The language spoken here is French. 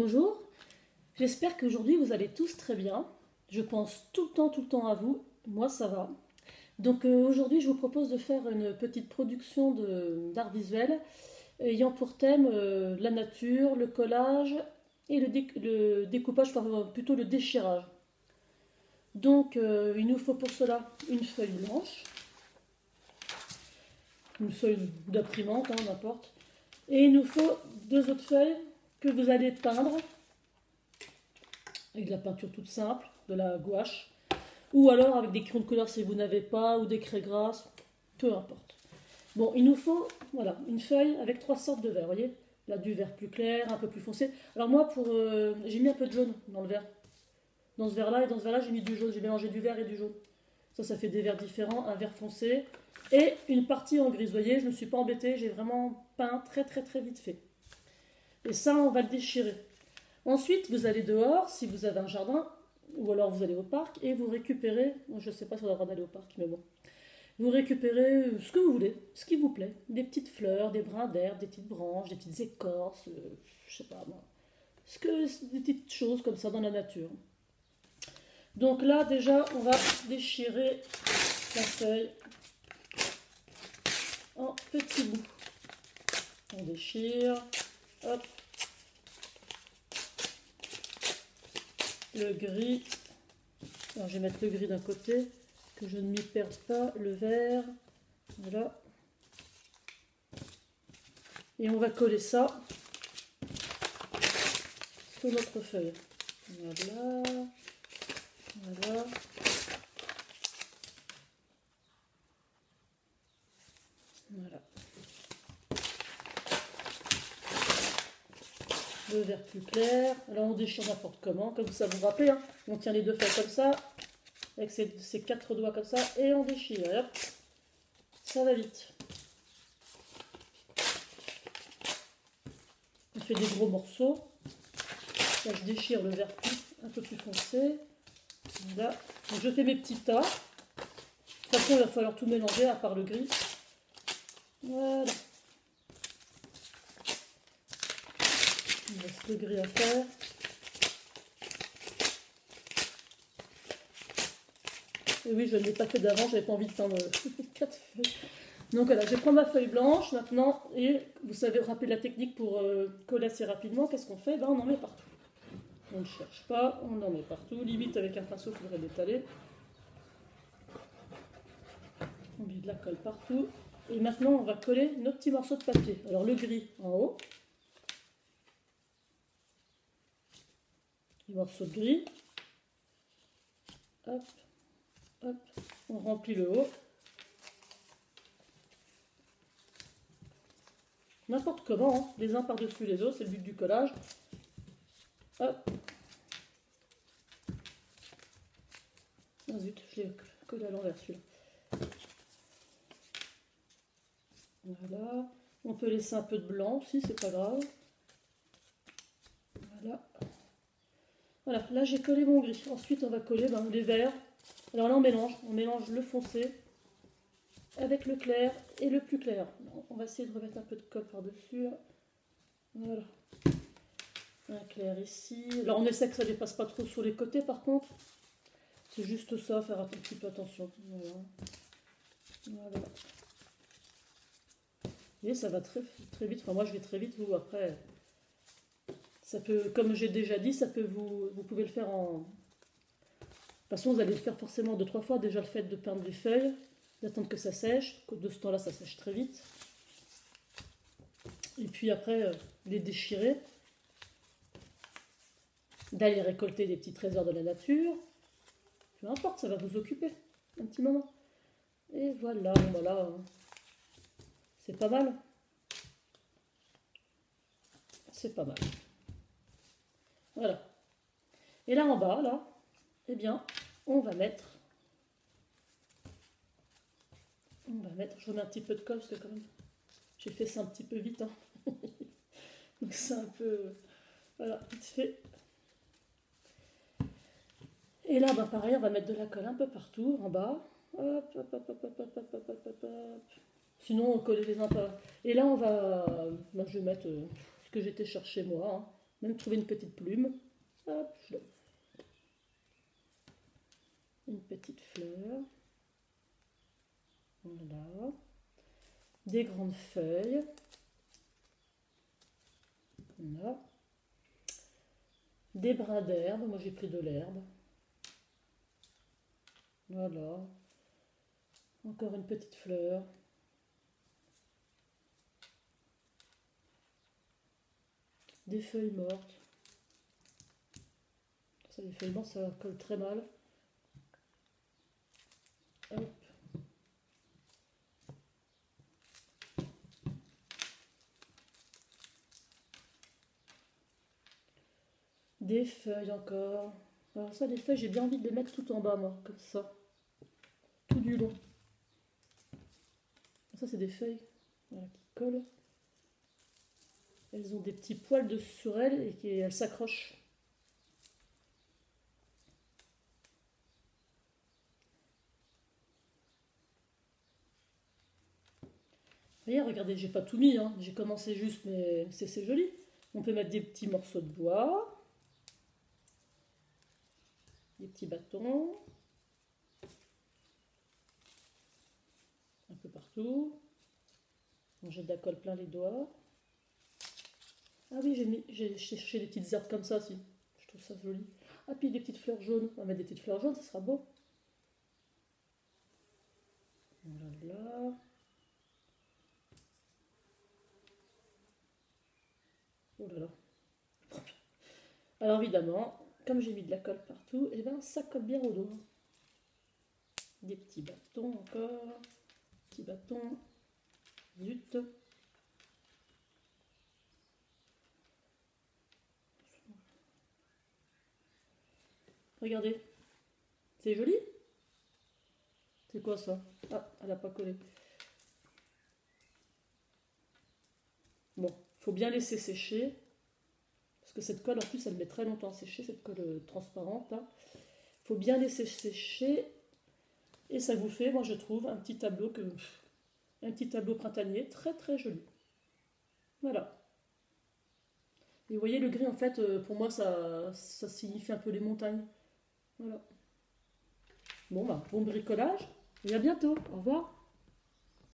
Bonjour, j'espère qu'aujourd'hui vous allez tous très bien. Je pense tout le temps à vous, moi ça va. Donc aujourd'hui je vous propose de faire une petite production d'art visuel ayant pour thème la nature, le collage et le découpage, enfin plutôt le déchirage. Donc il nous faut pour cela une feuille blanche, une feuille d'imprimante, hein, n'importe. Et il nous faut deux autres feuilles que vous allez peindre avec de la peinture toute simple, de la gouache, ou alors avec des crayons de couleur si vous n'avez pas, ou des craies grasses, peu importe. Bon, il nous faut voilà, une feuille avec trois sortes de verre, vous voyez. Là, du vert plus clair, un peu plus foncé. Alors moi, j'ai mis un peu de jaune dans le verre. Dans ce verre-là et dans ce verre-là, j'ai mis du jaune. J'ai mélangé du vert et du jaune. Ça fait des verres différents, un vert foncé et une partie en gris. Vous voyez, je ne me suis pas embêtée, j'ai vraiment peint très vite fait. Et ça, on va le déchirer. Ensuite, vous allez dehors, si vous avez un jardin, ou alors vous allez au parc et vous récupérez, je ne sais pas si on a le droit d'aller au parc, mais bon, vous récupérez ce que vous voulez, ce qui vous plaît, des petites fleurs, des brins d'herbe, des petites branches, des petites écorces, je sais pas moi, des petites choses comme ça dans la nature. Donc là, déjà, on va déchirer la feuille en petits bouts. On déchire, hop, le gris. Alors, je vais mettre le gris d'un côté, que je ne m'y perde pas, le vert, voilà. Et on va coller ça sur notre feuille. Voilà, voilà. Voilà. Le vert plus clair. Alors on déchire n'importe comment, comme ça vous vous rappelez. Hein. On tient les deux feuilles comme ça, avec ses quatre doigts comme ça, et on déchire. Hop. Ça va vite. On fait des gros morceaux. Là je déchire le vert un peu plus foncé. Voilà. Donc je fais mes petits tas. De toute façon il va falloir tout mélanger à part le gris. Voilà. Il reste le gris à faire. Et oui, je ne l'ai pas fait d'avant, j'avais pas envie de peindre 4 feuilles. Donc voilà, je prends ma feuille blanche maintenant, et vous savez, rappeler la technique pour coller assez rapidement. Qu'est-ce qu'on fait? Ben, on en met partout. On ne cherche pas, on en met partout. Limite avec un pinceau, il faudrait l'étaler. On met de la colle partout. Et maintenant, on va coller nos petits morceaux de papier. Alors le gris en haut. Les morceaux de gris. Hop, hop. On remplit le haut. N'importe comment, hein. Les uns par-dessus les autres, c'est le but du collage. Hop. Ah zut, je l'ai collé à l'envers celui-là. Voilà. On peut laisser un peu de blanc aussi, c'est pas grave. Voilà. Voilà, là j'ai collé mon gris. Ensuite on va coller les verts. Alors là on mélange le foncé avec le clair et le plus clair. On va essayer de remettre un peu de colle par-dessus. Voilà. Un clair ici. Alors on essaie que ça ne dépasse pas trop sur les côtés par contre. C'est juste ça, faire un petit peu attention. Voilà. Voilà. Et ça va très vite. Enfin moi je vais très vite, vous après. Ça peut, comme j'ai déjà dit, ça peut vous pouvez le faire en. De toute façon, vous allez le faire forcément 2-3 fois. Déjà le fait de peindre les feuilles, d'attendre que ça sèche. De ce temps-là, ça sèche très vite. Et puis après, les déchirer. D'aller récolter des petits trésors de la nature. Peu importe, ça va vous occuper un petit moment. Et voilà, voilà. C'est pas mal. C'est pas mal. Voilà. Et là en bas, là, eh bien, on va mettre, je remets un petit peu de colle parce que quand même, j'ai fait ça un petit peu vite. Hein. Donc c'est un peu, voilà, vite fait. Et là, ben, pareil, on va mettre de la colle un peu partout, en bas. Hop, hop, hop, hop, hop, hop, hop, hop, hop, hop. Sinon, on colle les uns par. Et là, on va, ben, je vais mettre ce que j'étais chercher moi. Hein. Même trouver une petite plume. Hop, je donne. Une petite fleur. Voilà. Des grandes feuilles. Voilà. Des brins d'herbe. Moi j'ai pris de l'herbe. Voilà. Encore une petite fleur. Des feuilles mortes. Ça, les feuilles mortes, ça colle très mal. Hop. Des feuilles encore. Alors ça, les feuilles, j'ai bien envie de les mettre tout en bas, moi, comme ça. Tout du long. Ça, c'est des feuilles, voilà, qui collent. Elles ont des petits poils sur elles et elles s'accrochent. Voyez, regardez, j'ai pas tout mis, hein. J'ai commencé juste, mais c'est joli. On peut mettre des petits morceaux de bois, des petits bâtons, un peu partout. Bon, j'ai de la colle plein les doigts. Ah oui, j'ai cherché des petites herbes comme ça aussi. Je trouve ça joli. Ah, puis des petites fleurs jaunes. On va mettre des petites fleurs jaunes, ça sera beau. Voilà. Oh là là. Alors évidemment, comme j'ai mis de la colle partout, et ben ça colle bien au doigt. Des petits bâtons encore. Petits bâtons. Zut. Regardez. C'est joli? C'est quoi ça? Ah, elle n'a pas collé. Bon, faut bien laisser sécher. Parce que cette colle, en plus, elle met très longtemps à sécher, cette colle transparente. Hein. Faut bien laisser sécher. Et ça vous fait, moi je trouve, un petit tableau printanier très très joli. Voilà. Et vous voyez, le gris, en fait, pour moi, ça signifie un peu les montagnes. Voilà. Bon, bah, bon bricolage. Et à bientôt. Au revoir.